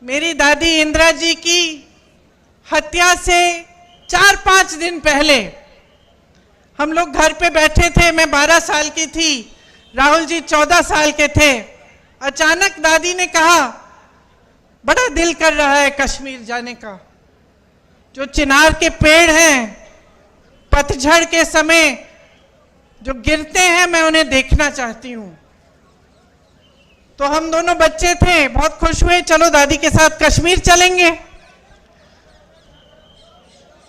मेरी दादी इंदिरा जी की हत्या से 4-5 दिन पहले हम लोग घर पे बैठे थे। मैं 12 साल की थी, राहुल जी 14 साल के थे। अचानक दादी ने कहा, बड़ा दिल कर रहा है कश्मीर जाने का। जो चिनार के पेड़ हैं पतझड़ के समय जो गिरते हैं, मैं उन्हें देखना चाहती हूँ। तो हम दोनों बच्चे थे, बहुत खुश हुए, चलो दादी के साथ कश्मीर चलेंगे।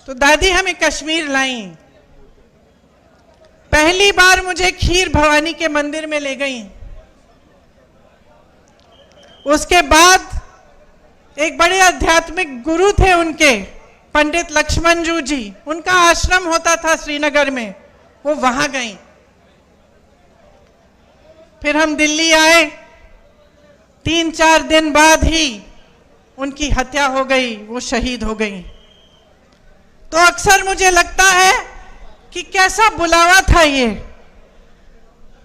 तो दादी हमें कश्मीर लाई। पहली बार मुझे खीर भवानी के मंदिर में ले गई। उसके बाद एक बड़े आध्यात्मिक गुरु थे उनके, पंडित लक्ष्मण जी, उनका आश्रम होता था श्रीनगर में, वो वहां गई। फिर हम दिल्ली आए। 3-4 दिन बाद ही उनकी हत्या हो गई, वो शहीद हो गई। तो अक्सर मुझे लगता है कि कैसा बुलावा था ये,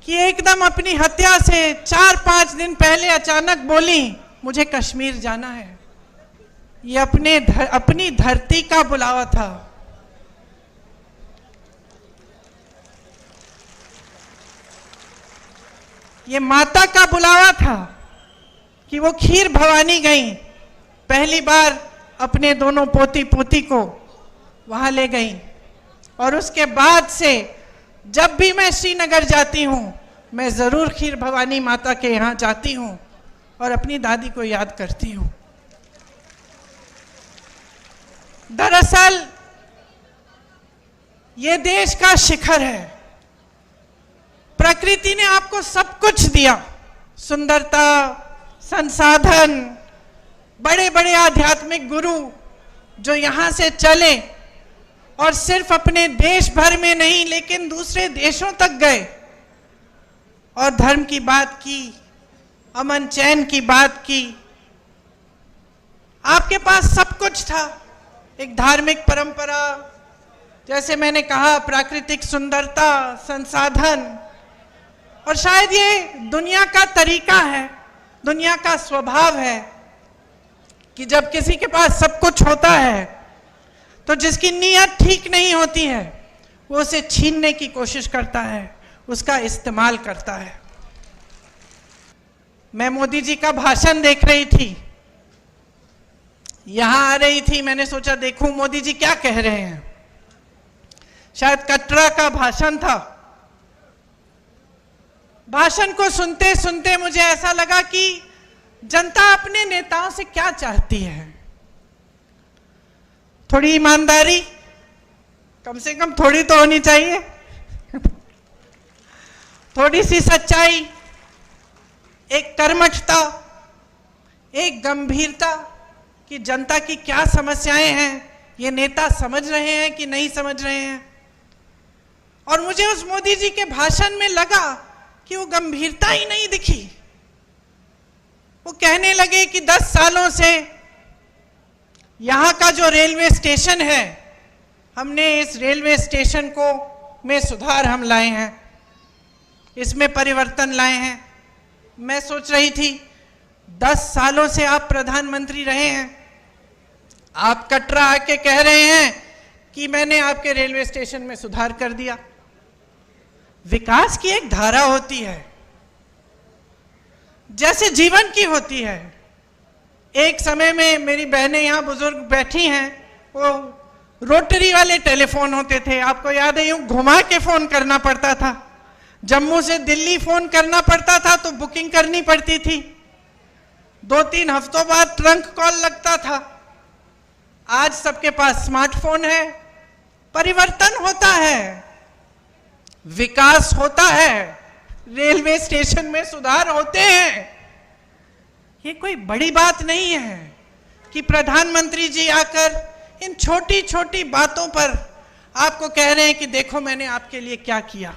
कि एकदम अपनी हत्या से 4-5 दिन पहले अचानक बोली मुझे कश्मीर जाना है। ये अपनी धरती का बुलावा था। ये माता का बुलावा था कि वो खीर भवानी गई। पहली बार अपने दोनों पोती पोती को वहां ले गई। और उसके बाद से जब भी मैं श्रीनगर जाती हूं, मैं जरूर खीर भवानी माता के यहाँ जाती हूं और अपनी दादी को याद करती हूं। दरअसल ये देश का शिखर है। प्रकृति ने आपको सब कुछ दिया, सुंदरता, संसाधन, बड़े बड़े आध्यात्मिक गुरु जो यहां से चले और सिर्फ अपने देश भर में नहीं लेकिन दूसरे देशों तक गए और धर्म की बात की, अमन चैन की बात की। आपके पास सब कुछ था, एक धार्मिक परंपरा, जैसे मैंने कहा, प्राकृतिक सुंदरता, संसाधन। और शायद ये दुनिया का तरीका है, दुनिया का स्वभाव है कि जब किसी के पास सब कुछ होता है तो जिसकी नीयत ठीक नहीं होती है वो उसे छीनने की कोशिश करता है, उसका इस्तेमाल करता है। मैं मोदी जी का भाषण देख रही थी, यहां आ रही थी, मैंने सोचा देखूं मोदी जी क्या कह रहे हैं। शायद कटरा का भाषण था। भाषण को सुनते सुनते मुझे ऐसा लगा कि जनता अपने नेताओं से क्या चाहती है। थोड़ी ईमानदारी, कम से कम थोड़ी तो होनी चाहिए, थोड़ी सी सच्चाई, एक कर्मठता, एक गंभीरता कि जनता की क्या समस्याएं हैं, ये नेता समझ रहे हैं कि नहीं समझ रहे हैं। और मुझे उस मोदी जी के भाषण में लगा कि वो गंभीरता ही नहीं दिखी। वो कहने लगे कि 10 सालों से यहाँ का जो रेलवे स्टेशन है, हमने इस रेलवे स्टेशन को में सुधार हम लाए हैं, इसमें परिवर्तन लाए हैं। मैं सोच रही थी 10 सालों से आप प्रधानमंत्री रहे हैं, आप कटरा आके कह रहे हैं कि मैंने आपके रेलवे स्टेशन में सुधार कर दिया। विकास की एक धारा होती है, जैसे जीवन की होती है। एक समय में मेरी बहनें यहाँ बुजुर्ग बैठी हैं, वो रोटरी वाले टेलीफोन होते थे, आपको याद है, यूं घुमा के फोन करना पड़ता था। जम्मू से दिल्ली फोन करना पड़ता था तो बुकिंग करनी पड़ती थी, 2-3 हफ्तों बाद ट्रंक कॉल लगता था। आज सबके पास स्मार्टफोन है। परिवर्तन होता है, विकास होता है, रेलवे स्टेशन में सुधार होते हैं। ये कोई बड़ी बात नहीं है कि प्रधानमंत्री जी आकर इन छोटी छोटी बातों पर आपको कह रहे हैं कि देखो मैंने आपके लिए क्या किया।